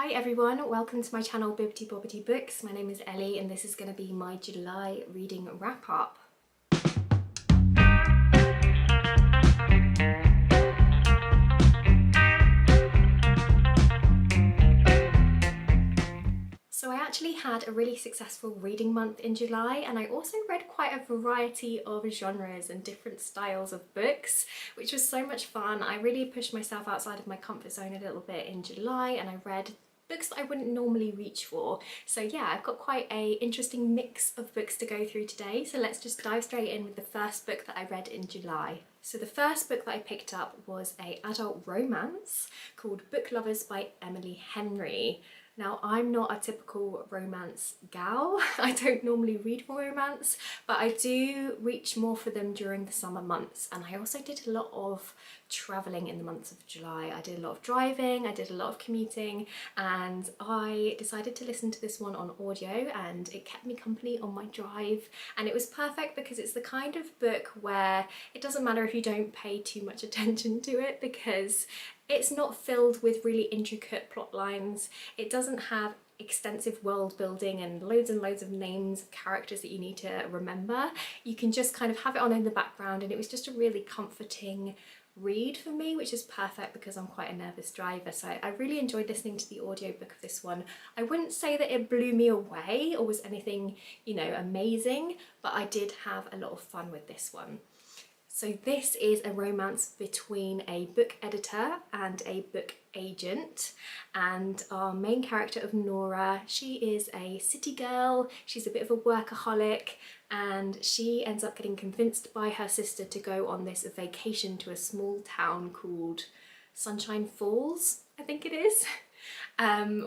Hi everyone, welcome to my channel Bibbidi Bobbidi Books. My name is Ellie and this is going to be my July reading wrap up. So I actually had a really successful reading month in July, and I also read quite a variety of genres and different styles of books, which was so much fun. I really pushed myself outside of my comfort zone a little bit in July, and I read books that I wouldn't normally reach for. So yeah, I've got quite a interesting mix of books to go through today. So let's just dive straight in with the first book that I read in July. So the first book that I picked up was an adult romance called Book Lovers by Emily Henry. Now, I'm not a typical romance gal. I don't normally read for romance, but I do reach more for them during the summer months. And I also did a lot of traveling in the months of July. I did a lot of driving, I did a lot of commuting, and I decided to listen to this one on audio, and it kept me company on my drive. And it was perfect because it's the kind of book where it doesn't matter if you don't pay too much attention to it, because it's not filled with really intricate plot lines. It doesn't have extensive world building and loads of names of characters that you need to remember. You can just kind of have it on in the background, and it was just a really comforting read for me, which is perfect because I'm quite a nervous driver. So I really enjoyed listening to the audiobook of this one. I wouldn't say that it blew me away or was anything, you know, amazing, but I did have a lot of fun with this one. So this is a romance between a book editor and a book agent, and our main character of Nora, she is a city girl, she's a bit of a workaholic, and she ends up getting convinced by her sister to go on this vacation to a small town called Sunshine Falls, I think it is.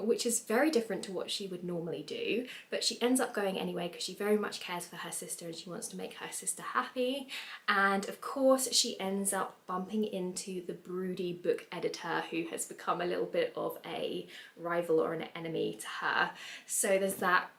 Which is very different to what she would normally do, but she ends up going anyway because she very much cares for her sister and she wants to make her sister happy. And of course she ends up bumping into the broody book editor, who has become a little bit of a rival or an enemy to her. So there's that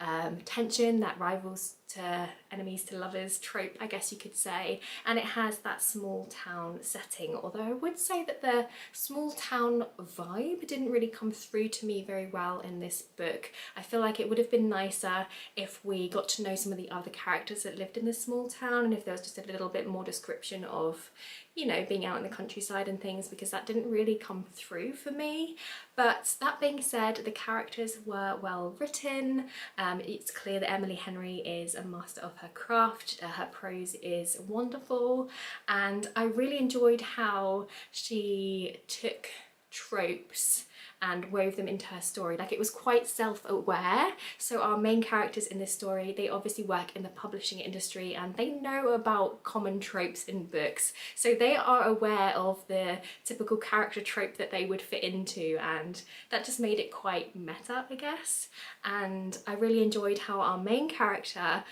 tension, that rivals to enemies to lovers trope, I guess you could say, and it has that small town setting, although I would say that the small town vibe didn't really come through to me very well in this book. I feel like it would have been nicer if we got to know some of the other characters that lived in this small town, and if there was just a little bit more description of, you know, being out in the countryside and things, because that didn't really come through for me. But that being said, the characters were well written. It's clear that Emily Henry is a master of her craft. Her prose is wonderful, and I really enjoyed how she took tropes and wove them into her story. Like, it was quite self-aware. So our main characters in this story, they obviously work in the publishing industry and they know about common tropes in books. So they are aware of the typical character trope that they would fit into, and that just made it quite meta, I guess. And I really enjoyed how our main character,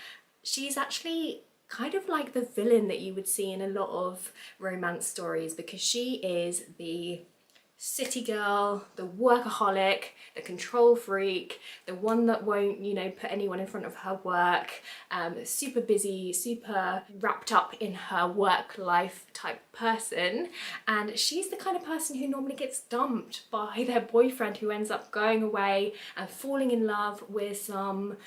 she's actually kind of like the villain that you would see in a lot of romance stories, because she is the city girl, the workaholic, the control freak, the one that won't, you know, put anyone in front of her work, super busy, super wrapped up in her work life type person. And she's the kind of person who normally gets dumped by their boyfriend, who ends up going away and falling in love with some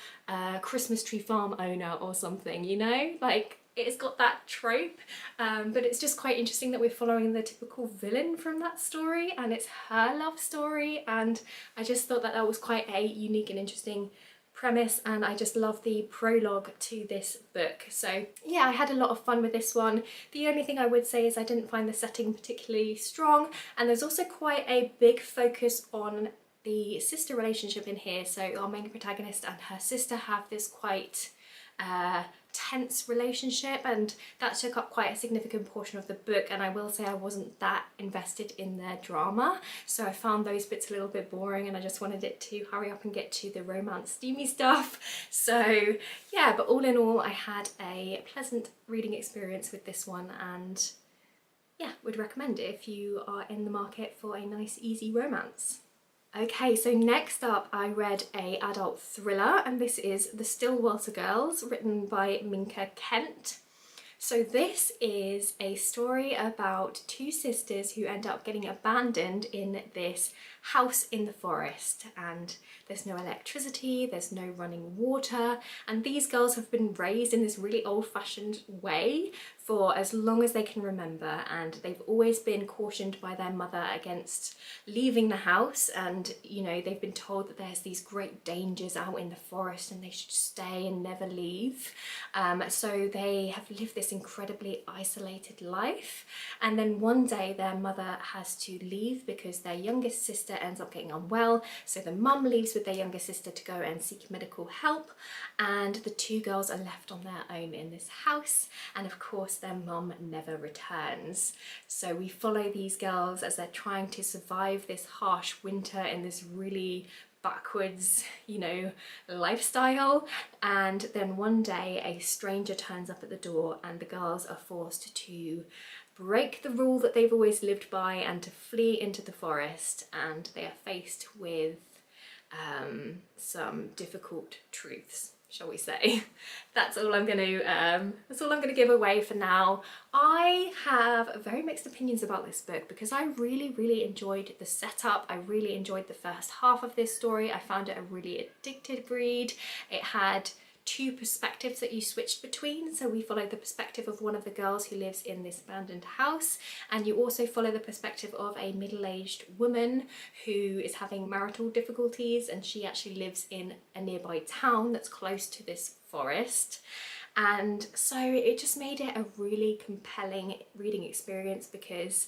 Christmas tree farm owner or something, you know? Like, it's got that trope, but it's just quite interesting that we're following the typical villain from that story, and it's her love story, and I just thought that that was quite a unique and interesting premise, and I just love the prologue to this book. So yeah, I had a lot of fun with this one. The only thing I would say is I didn't find the setting particularly strong, and there's also quite a big focus on the sister relationship in here. So our main protagonist and her sister have this quite tense relationship, and that took up quite a significant portion of the book, and I will say I wasn't that invested in their drama, so I found those bits a little bit boring and I just wanted it to hurry up and get to the romance steamy stuff. So yeah, but all in all I had a pleasant reading experience with this one, and yeah, would recommend it if you are in the market for a nice easy romance. Okay, so next up I read a adult thriller, and this is The Stillwater Girls, written by Minka Kent. So this is a story about two sisters who end up getting abandoned in this house in the forest, and there's no electricity, there's no running water, and these girls have been raised in this really old-fashioned way for as long as they can remember, and they've always been cautioned by their mother against leaving the house, and you know, they've been told that there's these great dangers out in the forest and they should stay and never leave. So they have lived this incredibly isolated life, and then one day their mother has to leave because their youngest sister ends up getting unwell, so the mum leaves with their younger sister to go and seek medical help, and the two girls are left on their own in this house, and of course their mum never returns. So we follow these girls as they're trying to survive this harsh winter in this really backwards, you know, lifestyle, and then one day a stranger turns up at the door and the girls are forced to break the rule that they've always lived by and to flee into the forest, and they are faced with some difficult truths, shall we say. That's all I'm going to give away for now. I have very mixed opinions about this book because I really enjoyed the setup. I really enjoyed the first half of this story. I found it a really addictive read. It had two perspectives that you switched between. So we follow the perspective of one of the girls who lives in this abandoned house, and you also follow the perspective of a middle-aged woman who is having marital difficulties, and she actually lives in a nearby town that's close to this forest. And so it just made it a really compelling reading experience because,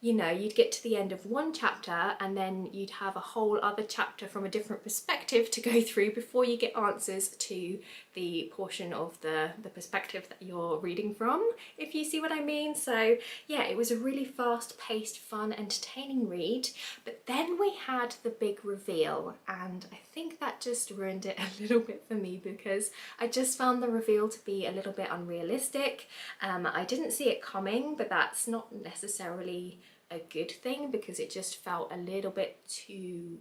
you know, you'd get to the end of one chapter and then you'd have a whole other chapter from a different perspective to go through before you get answers to the portion of the perspective that you're reading from, if you see what I mean. So yeah, it was a really fast-paced, fun, entertaining read, but then we had the big reveal, and I think that just ruined it a little bit for me because I just found the reveal to be a little bit unrealistic. I didn't see it coming, but that's not necessarily a good thing because it just felt a little bit too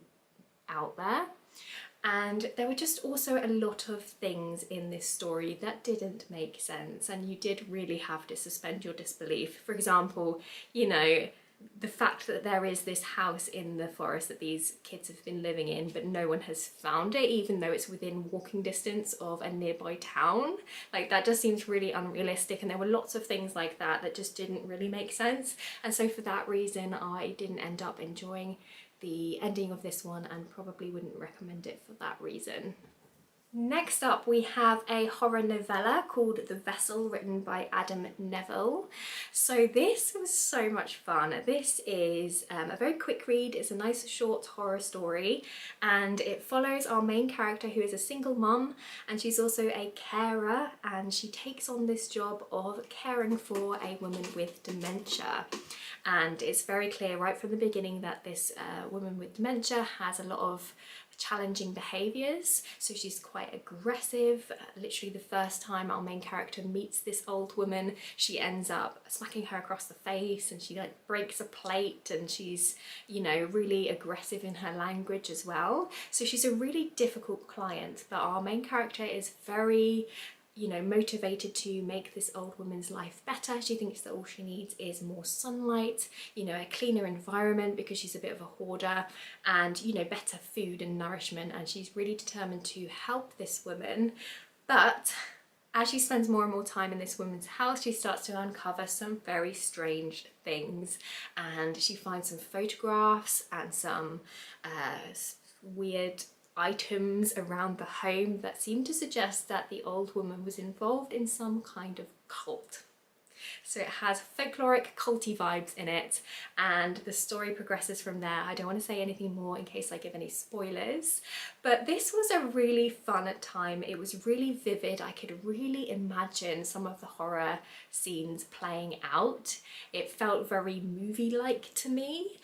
out there. And there were just also a lot of things in this story that didn't make sense, and you did really have to suspend your disbelief. For example, you know, the fact that there is this house in the forest that these kids have been living in, but no one has found it, even though it's within walking distance of a nearby town. Like, that just seems really unrealistic, and there were lots of things like that that just didn't really make sense. And so for that reason, I didn't end up enjoying the ending of this one and probably wouldn't recommend it for that reason. Next up, we have a horror novella called The Vessel, written by Adam Neville. So this was so much fun. This is a very quick read. It's a nice short horror story, and it follows our main character who is a single mum, and she's also a carer, and she takes on this job of caring for a woman with dementia. And it's very clear right from the beginning that this woman with dementia has a lot of challenging behaviours. So she's quite aggressive. Literally the first time our main character meets this old woman, she ends up smacking her across the face, and she like breaks a plate, and she's, you know, really aggressive in her language as well. So she's a really difficult client, but our main character is very, you know, motivated to make this old woman's life better. She thinks that all she needs is more sunlight, you know, a cleaner environment because she's a bit of a hoarder, and, you know, better food and nourishment, and she's really determined to help this woman. But as she spends more and more time in this woman's house, she starts to uncover some very strange things, and she finds some photographs and some weird items around the home that seem to suggest that the old woman was involved in some kind of cult. So it has folkloric, culty vibes in it, and the story progresses from there. I don't want to say anything more in case I give any spoilers, but this was a really fun time. It was really vivid. I could really imagine some of the horror scenes playing out. It felt very movie-like to me.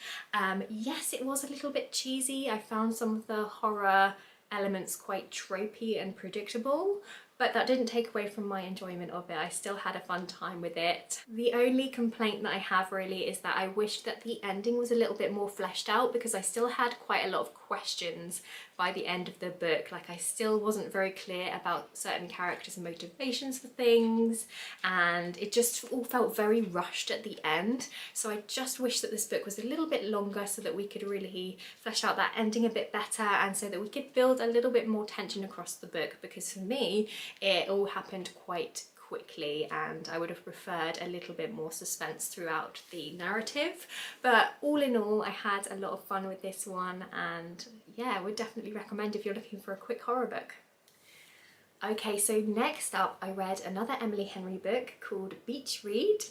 Yes, it was a little bit cheesy. I found some of the horror elements quite tropey and predictable, but that didn't take away from my enjoyment of it. I still had a fun time with it. The only complaint that I have really is that I wish that the ending was a little bit more fleshed out, because I still had quite a lot of questions by the end of the book. Like, I still wasn't very clear about certain characters' motivations for things, and it just all felt very rushed at the end. So I just wish that this book was a little bit longer so that we could really flesh out that ending a bit better, and so that we could build a little bit more tension across the book, because for me it all happened quite quickly and I would have preferred a little bit more suspense throughout the narrative. But all in all, I had a lot of fun with this one, and yeah, I would definitely recommend if you're looking for a quick horror book. Okay, so next up I read another Emily Henry book called Beach Read,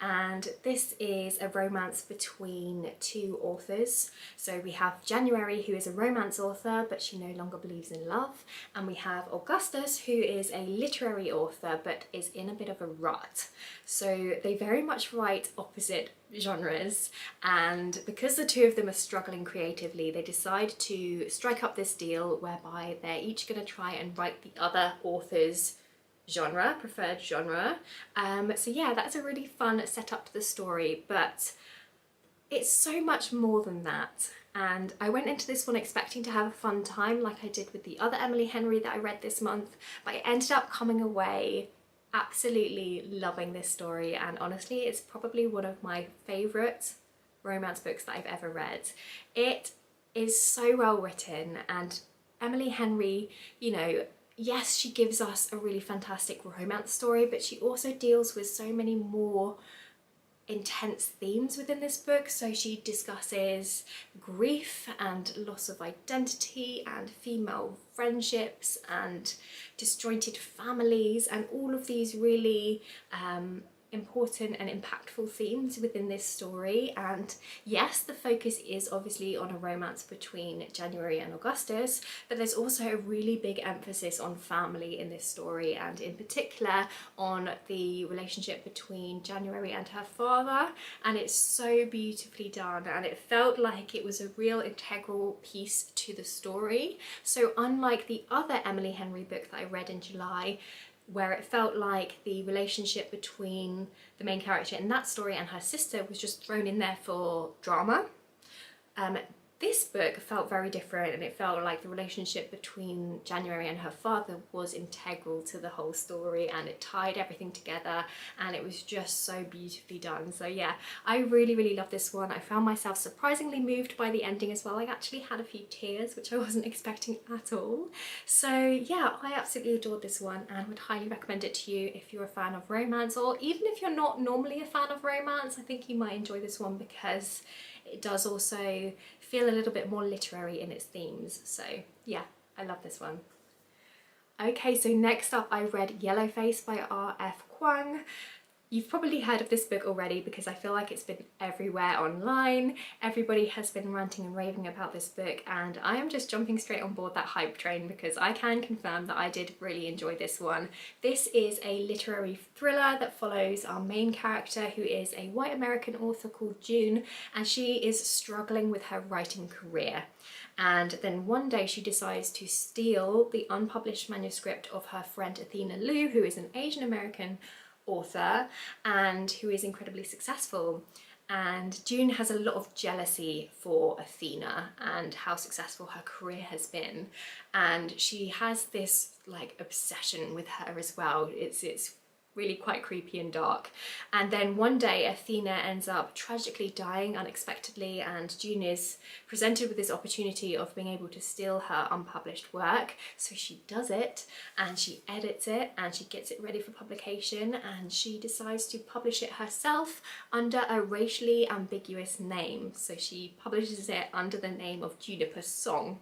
and this is a romance between two authors. So we have January, who is a romance author but she no longer believes in love, and we have Augustus, who is a literary author but is in a bit of a rut. So they very much write opposite genres, and because the two of them are struggling creatively, they decide to strike up this deal whereby they're each going to try and write the other author's preferred genre. So yeah, that's a really fun setup to the story, but it's so much more than that. And I went into this one expecting to have a fun time like I did with the other Emily Henry that I read this month, but I ended up coming away absolutely loving this story, and honestly it's probably one of my favourite romance books that I've ever read. It is so well written, and Emily Henry, you know, yes, she gives us a really fantastic romance story, but she also deals with so many more intense themes within this book. So she discusses grief and loss of identity and female friendships and disjointed families and all of these really important and impactful themes within this story. And yes, the focus is obviously on a romance between January and Augustus, but there's also a really big emphasis on family in this story, and in particular on the relationship between January and her father. And it's so beautifully done, and it felt like it was a real integral piece to the story. So unlike the other Emily Henry book that I read in July, where it felt like the relationship between the main character in that story and her sister was just thrown in there for drama, this book felt very different, and it felt like the relationship between January and her father was integral to the whole story, and it tied everything together, and it was just so beautifully done. So yeah, I really love this one. I found myself surprisingly moved by the ending as well. I actually had a few tears, which I wasn't expecting at all. So yeah, I absolutely adored this one and would highly recommend it to you if you're a fan of romance, or even if you're not normally a fan of romance. I think you might enjoy this one because it does also feel a little bit more literary in its themes. So yeah, I love this one. Okay, so next up I read Yellowface by R.F. Kuang. You've probably heard of this book already because I feel like it's been everywhere online. Everybody has been ranting and raving about this book, and I am just jumping straight on board that hype train because I can confirm that I did really enjoy this one. This is a literary thriller that follows our main character, who is a white American author called June, and she is struggling with her writing career. And then one day she decides to steal the unpublished manuscript of her friend Athena Liu, who is an Asian American author and who is incredibly successful. And June has a lot of jealousy for Athena and how successful her career has been, and she has this like obsession with her as well. It's really quite creepy and dark. And then one day Athena ends up tragically dying unexpectedly, and June is presented with this opportunity of being able to steal her unpublished work. So she does it, and she edits it, and she gets it ready for publication, and she decides to publish it herself under a racially ambiguous name. So she publishes it under the name of Juniper Song.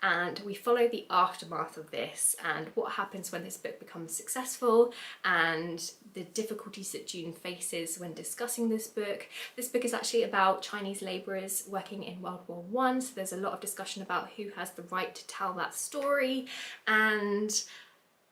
And we follow the aftermath of this and what happens when this book becomes successful, and the difficulties that June faces when discussing this book. This book is actually about Chinese labourers working in World War I, so there's a lot of discussion about who has the right to tell that story, and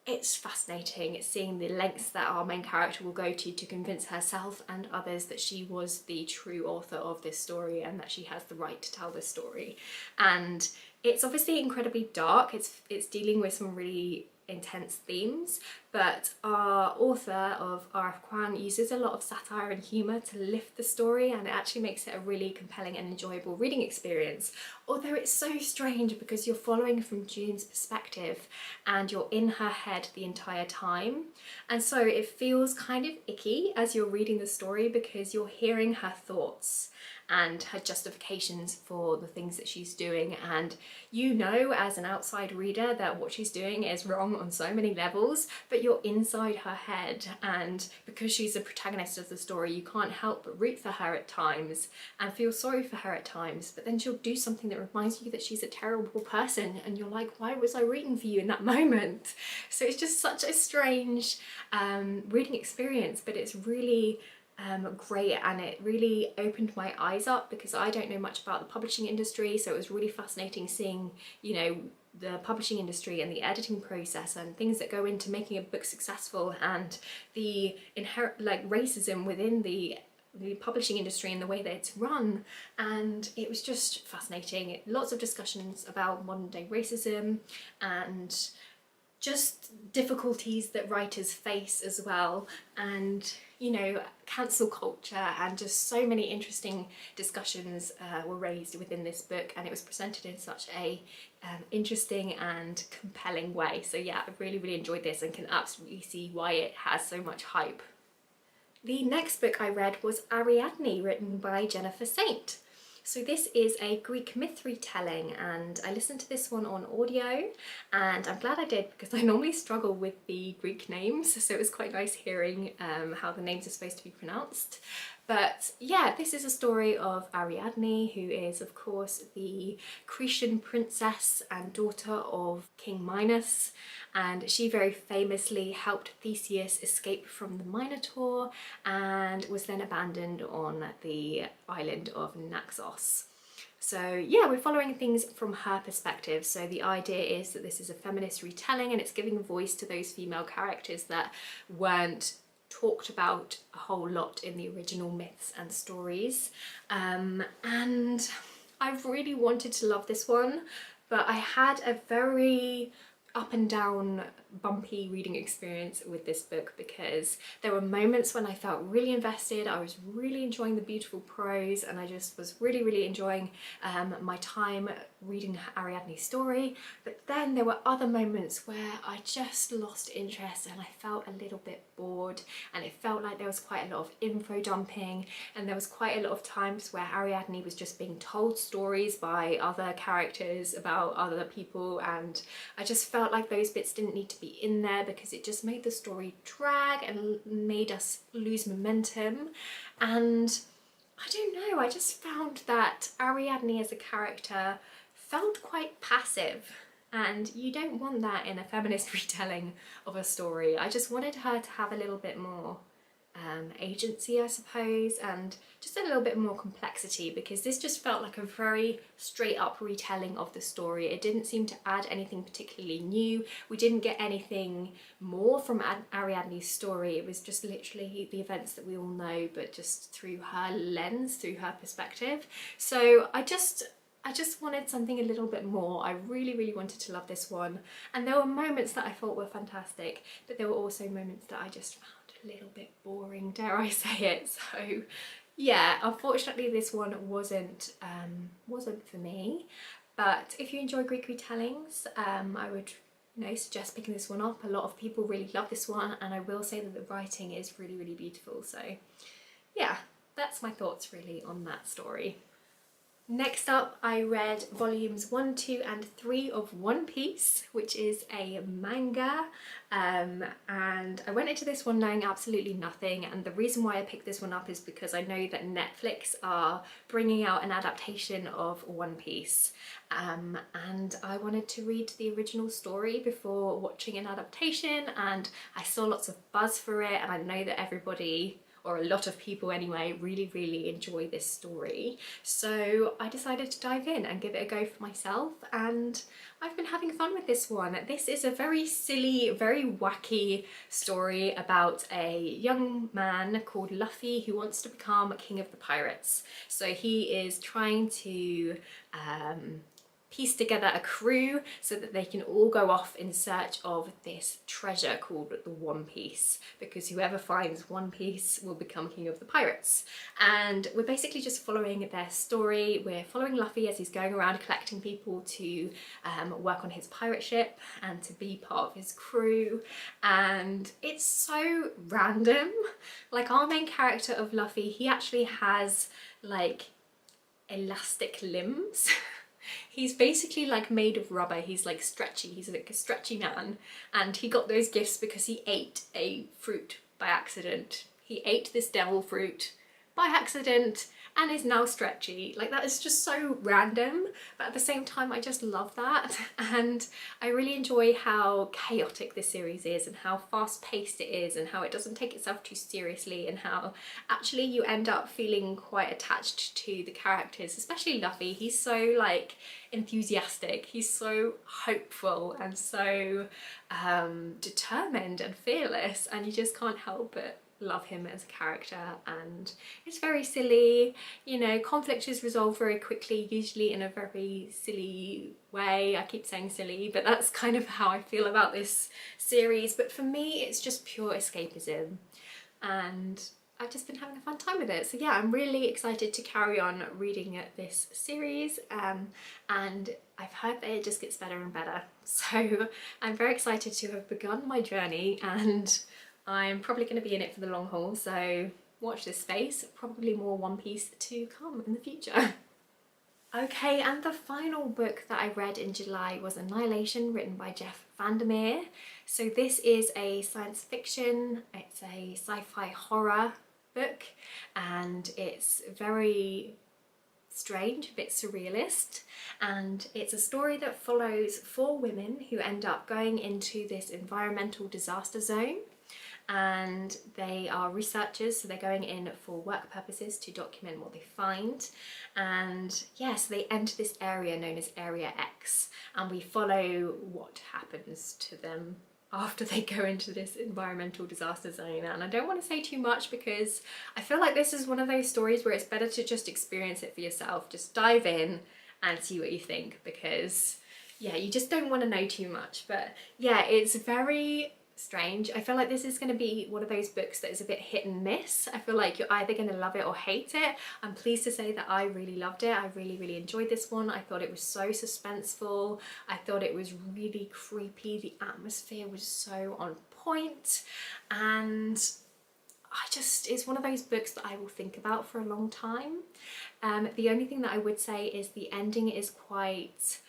it's fascinating. It's seeing the lengths that our main character will go to convince herself and others that she was the true author of this story and that she has the right to tell this story. And it's obviously incredibly dark. It's dealing with some really intense themes, but our author of R.F. Kuang uses a lot of satire and humour to lift the story, and it actually makes it a really compelling and enjoyable reading experience. Although it's so strange because you're following from June's perspective and you're in her head the entire time, and so it feels kind of icky as you're reading the story because you're hearing her thoughts and her justifications for the things that she's doing, and you know as an outside reader that what she's doing is wrong on so many levels, but you're inside her head, and because she's the protagonist of the story you can't help but root for her at times and feel sorry for her at times, but then she'll do something that reminds you that she's a terrible person and you're like, why was I rooting for you in that moment? So it's just such a strange reading experience, but it's really great, and it really opened my eyes up because I don't know much about the publishing industry, so it was really fascinating seeing, you know, the publishing industry and the editing process and things that go into making a book successful, and the inherent like racism within the publishing industry and the way that it's run. And it was just fascinating. Lots of discussions about modern day racism and just difficulties that writers face as well, and you know, cancel culture, and just so many interesting discussions were raised within this book, and it was presented in such a interesting and compelling way. So yeah, I really enjoyed this and can absolutely see why it has so much hype. The next book I read was Ariadne, written by Jennifer Saint. So this is a Greek myth retelling, and I listened to this one on audio, and I'm glad I did because I normally struggle with the Greek names, so it was quite nice hearing how the names are supposed to be pronounced. But yeah, this is a story of Ariadne, who is of course the Cretan princess and daughter of King Minos, and she very famously helped Theseus escape from the Minotaur and was then abandoned on the island of Naxos. So yeah, we're following things from her perspective. So the idea is that this is a feminist retelling, and it's giving voice to those female characters that weren't talked about a whole lot in the original myths and stories. And I've really wanted to love this one, but I had a very up and down bumpy reading experience with this book because there were moments when I felt really invested. I was really enjoying the beautiful prose, and I just was really enjoying my time reading Ariadne's story. But then there were other moments where I just lost interest and I felt a little bit bored, and it felt like there was quite a lot of info dumping, and there was quite a lot of times where Ariadne was just being told stories by other characters about other people, and I just felt like those bits didn't need to be in there because it just made the story drag and made us lose momentum. And I don't know, I just found that Ariadne as a character felt quite passive, and you don't want that in a feminist retelling of a story. I just wanted her to have a little bit more agency, I suppose, and just a little bit more complexity, because this just felt like a very straight up retelling of the story. It didn't seem to add anything particularly new. We didn't get anything more from Ariadne's story. It was just literally the events that we all know, but just through her lens, through her perspective. So I just wanted something a little bit more. I really wanted to love this one, and there were moments that I thought were fantastic, but there were also moments that I just found a little bit boring, dare I say it. So yeah, unfortunately this one wasn't for me. But if you enjoy Greek retellings, I would suggest picking this one up. A lot of people really love this one, and I will say that the writing is really beautiful. So yeah, that's my thoughts really on that story. Next up, I read volumes 1, 2 and 3 of One Piece, which is a manga, and I went into this one knowing absolutely nothing, and the reason why I picked this one up is because I know that Netflix are bringing out an adaptation of One Piece, and I wanted to read the original story before watching an adaptation, and I saw lots of buzz for it, and I know that everybody, or a lot of people anyway, really enjoy this story. So I decided to dive in and give it a go for myself, and I've been having fun with this one. This is a very silly, very wacky story about a young man called Luffy who wants to become king of the pirates. So he is trying to piece together a crew so that they can all go off in search of this treasure called the One Piece, because whoever finds One Piece will become king of the pirates. And we're basically just following their story. We're following Luffy as he's going around collecting people to work on his pirate ship and to be part of his crew, and it's so random. Like, our main character of Luffy, he actually has like elastic limbs. He's basically like made of rubber. He's like stretchy. He's like a stretchy man. And he got those gifts because he ate a fruit by accident. He ate this devil fruit by accident and is now stretchy. Like, that is just so random, but at the same time I just love that. And I really enjoy how chaotic this series is and how fast paced it is and how it doesn't take itself too seriously, and how actually you end up feeling quite attached to the characters, especially Luffy. He's so like enthusiastic, he's so hopeful and so determined and fearless, and you just can't help but love him as a character. And it's very silly, you know, conflict is resolved very quickly, usually in a very silly way. I keep saying silly, but that's kind of how I feel about this series. But for me, it's just pure escapism, and I've just been having a fun time with it. So yeah, I'm really excited to carry on reading this series, and I've heard that it just gets better and better. So I'm very excited to have begun my journey, and I'm probably going to be in it for the long haul, so watch this space. Probably more One Piece to come in the future. Okay, and the final book that I read in July was Annihilation, written by Jeff Vandermeer. So this is a science fiction, it's a sci-fi horror book, and it's very strange, a bit surrealist, and it's a story that follows 4 women who end up going into this environmental disaster zone. And they are researchers, so they're going in for work purposes to document what they find. And yes, they enter this area known as Area X, and we follow what happens to them after they go into this environmental disaster zone. And I don't want to say too much because I feel like this is one of those stories where it's better to just experience it for yourself. Just dive in and see what you think, because yeah, you just don't want to know too much. But yeah, it's very strange. I feel like this is going to be one of those books that is a bit hit and miss. I feel like you're either going to love it or hate it. I'm pleased to say that I really loved it. I really enjoyed this one. I thought it was so suspenseful. I thought it was really creepy. The atmosphere was so on point, and it's one of those books that I will think about for a long time. The only thing that I would say is the ending is quite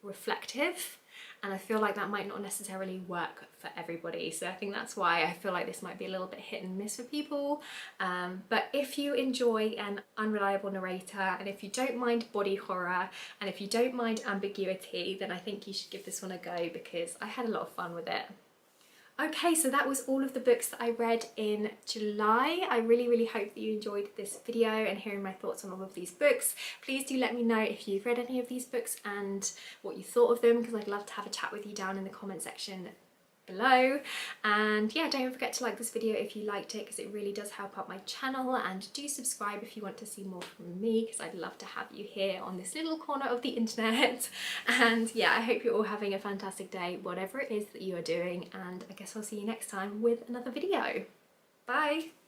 reflective, and I feel like that might not necessarily work for everybody. So I think that's why I feel like this might be a little bit hit and miss for people. But if you enjoy an unreliable narrator, and if you don't mind body horror, and if you don't mind ambiguity, then I think you should give this one a go, because I had a lot of fun with it. Okay, so that was all of the books that I read in July. I really hope that you enjoyed this video and hearing my thoughts on all of these books. Please do let me know if you've read any of these books and what you thought of them, because I'd love to have a chat with you down in the comment section below. And yeah, don't forget to like this video if you liked it, because it really does help out my channel, and do subscribe if you want to see more from me, because I'd love to have you here on this little corner of the internet. And yeah, I hope you're all having a fantastic day, whatever it is that you are doing, and I guess I'll see you next time with another video. Bye!